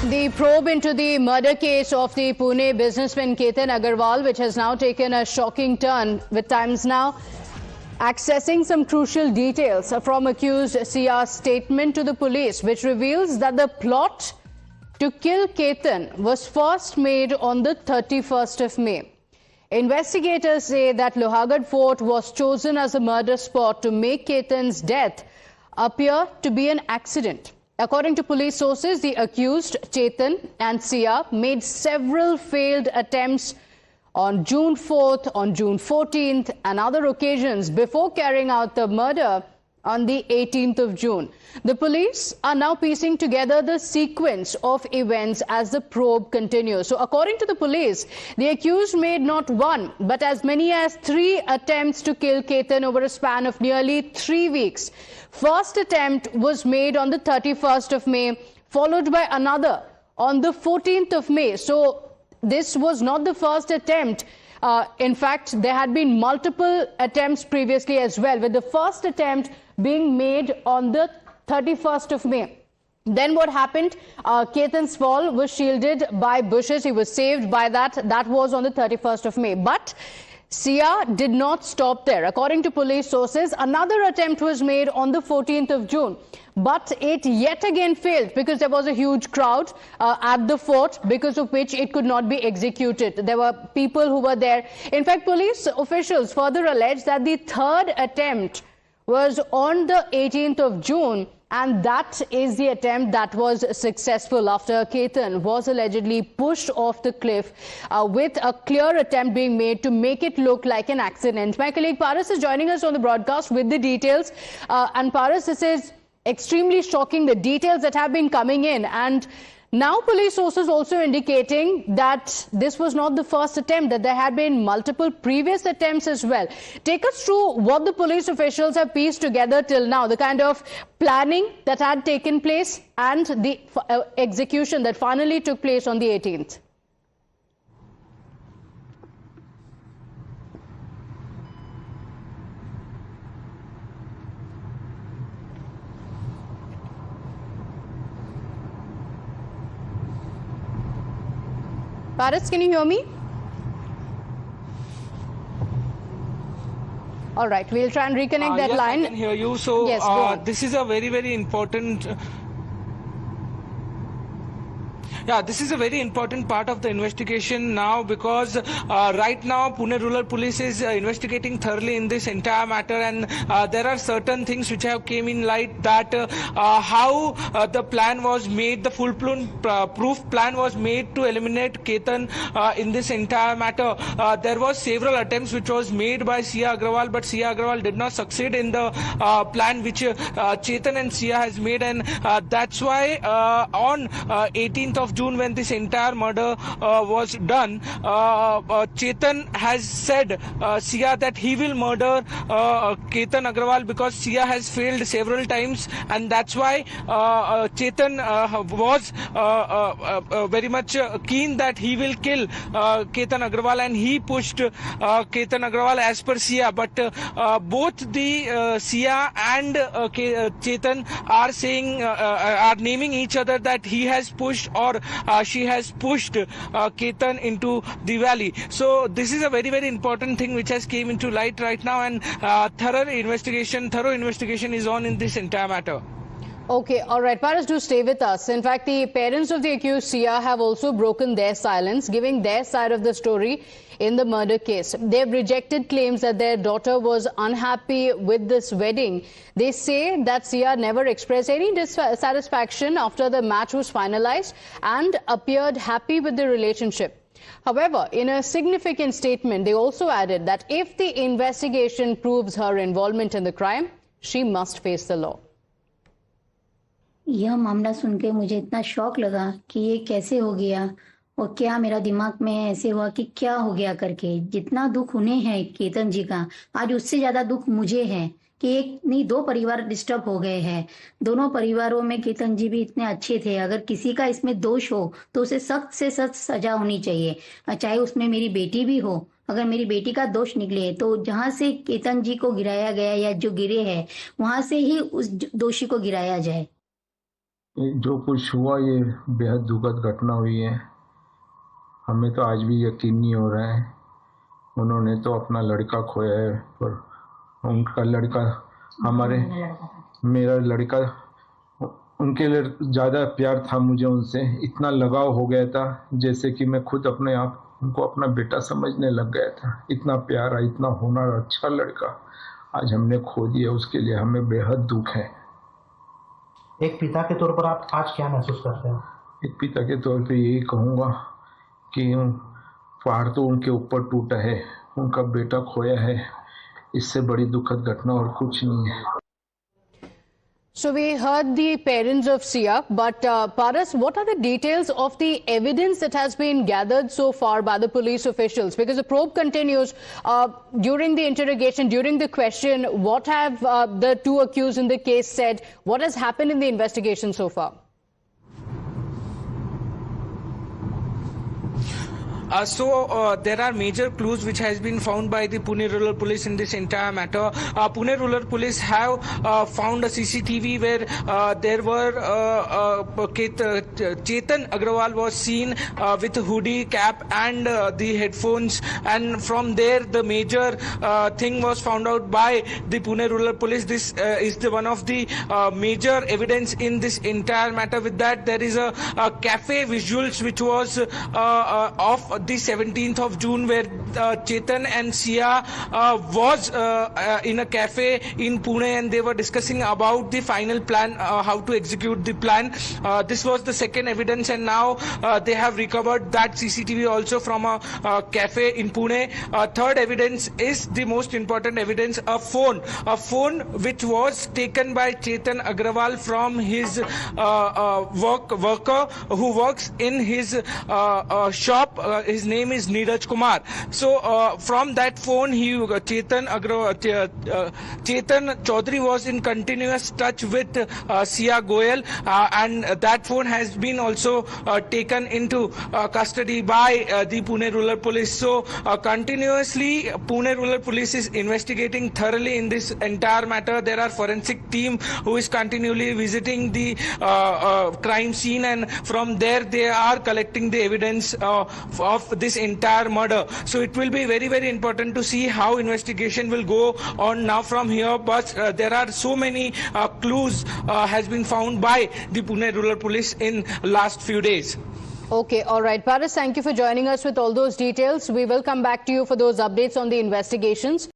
The probe into the murder case of the Pune businessman Ketan Agarwal, which has now taken a shocking turn, with Times Now accessing some crucial details from accused Sia's statement to the police, which reveals that the plot to kill Ketan was first made on the 31st of May. Investigators say that Lohagarh Fort was chosen as a murder spot to make Ketan's death appear to be an accident. According to police sources, the accused, Chetan and Sia, made several failed attempts on June 4th, on June 14th and other occasions before carrying out the murder on the 18th of June. The police are now piecing together the sequence of events as the probe continues. So according to the police, the accused made not one, but as many as 3 attempts to kill Ketan over a span of nearly 3 weeks. First attempt was made on the 31st of May, followed by another on the 14th of May. So this was not the first attempt. In fact, there had been multiple attempts previously as well, with the first attempt being made on the 31st of May. Then what happened? Ketan's fall was shielded by bushes. He was saved by that. That was on the 31st of May. But Sia did not stop there. According to police sources, another attempt was made on the 14th of June. But it yet again failed because there was a huge crowd at the fort, because of which it could not be executed. There were people who were there. In fact, police officials further alleged that the third attempt was on the 18th of June, and that is the attempt that was successful after Ketan was allegedly pushed off the cliff, with a clear attempt being made to make it look like an accident. My colleague Paras is joining us on the broadcast with the details. And Paras, this is extremely shocking, the details that have been coming in, and now police sources also indicating that this was not the first attempt, that there had been multiple previous attempts as well. Take us through what the police officials have pieced together till now, the kind of planning that had taken place and the execution that finally took place on the 18th. Paras, can you hear me? All right, we'll try and reconnect that line. I can hear you. So yes, this is a very, very important... this is a very important part of the investigation now, because right now Pune Rural Police is investigating thoroughly in this entire matter, and there are certain things which have came in light, that how the plan was made, the full-blown proof plan was made to eliminate Ketan in this entire matter. There was several attempts which was made by Sia Agarwal, but Sia Agarwal did not succeed in the plan which Chetan and Sia has made, and that's why on 18th of June, when this entire murder was done, Chetan has said Sia that he will murder Ketan Agarwal because Sia has failed several times, and that's why Chetan was very much keen that he will kill Ketan Agarwal, and he pushed Ketan Agarwal as per Sia. But both the Sia and Chetan are saying, are naming each other that he has pushed or she has pushed Ketan into the valley. So this is a very, very important thing which has came into light right now, and thorough investigation is on in this entire matter. Okay, all right. Paras, do stay with us. In fact, the parents of the accused Sia have also broken their silence, giving their side of the story in the murder case. They've rejected claims that their daughter was unhappy with this wedding. They say that Sia never expressed any dissatisfaction after the match was finalized and appeared happy with the relationship. However, in a significant statement, they also added that if the investigation proves her involvement in the crime, she must face the law. यह मामला सुन के मुझे इतना शौक लगा कि ये कैसे हो गया और क्या मेरा दिमाग में ऐसे हुआ कि क्या हो गया करके। जितना दुख उन्हें है केतन जी का, आज उससे ज्यादा दुख मुझे है कि एक नहीं 2 परिवार डिस्टर्ब हो गए हैं। दोनों परिवारों में केतन जी भी इतने अच्छे थे। अगर किसी का इसमें दोष हो तो उसे सख्त से सख्त सजा होनी चाहिए, चाहे उसमें मेरी बेटी भी हो। अगर मेरी बेटी का दोष निकले तो जहां से केतन जी को गिराया गया या जो गिरे हैं वहां से ही उस दोषी को गिराया जाए। जो कुछ हुआ ये बेहद दुखद घटना हुई है। हमें तो आज भी यकीन नहीं हो रहा है। उन्होंने तो अपना लड़का खोया है, पर उनका लड़का मेरा लड़का उनके लिए ज़्यादा प्यार था मुझे उनसे, इतना लगाव हो गया था जैसे कि मैं खुद अपने आप उनको अपना बेटा समझने लग गया था। इतना प्यारा, इतना होनहार, अच्छा लड़का आज हमने खो दिया। उसके लिए हमें बेहद दुख है। एक पिता के तौर पर आप आज क्या महसूस करते हैं? एक पिता के तौर पे यही कहूँगा कि पहाड़ तो उनके ऊपर टूटा है, उनका बेटा खोया है, इससे बड़ी दुखद घटना और कुछ नहीं है। So we heard the parents of Sia, but Paras, what are the details of the evidence that has been gathered so far by the police officials? Because the probe continues. During the interrogation, during the question, what have the two accused in the case said? What has happened in the investigation so far? There are major clues which has been found by the Pune Rural Police in this entire matter. Pune Rural Police have found a CCTV where there were Chetan Agarwal was seen with hoodie, cap and the headphones, and from there the major thing was found out by the Pune Rural Police. This is the one of the major evidence in this entire matter. With that, there is a cafe visuals which was of the 17th of June where Chetan and Sia was in a cafe in Pune, and they were discussing about the final plan, how to execute the plan. This was the second evidence, and now they have recovered that CCTV also from a cafe in Pune. Third evidence is the most important evidence, a phone which was taken by Chetan Agarwal from his worker who works in his shop. His name is Neeraj Kumar. So from that phone, Chetan Chaudhary was in continuous touch with Sia Goyal, and that phone has been also taken into custody by the Pune Rural Police. So continuously, Pune Rural Police is investigating thoroughly in this entire matter. There are forensic team who is continually visiting the crime scene, and from there they are collecting the evidence of this entire murder. So it will be very, very important to see how investigation will go on now from here. But there are so many clues has been found by the Pune Rural Police in last few days. Okay, all right. Paras, thank you for joining us with all those details. We will come back to you for those updates on the investigations.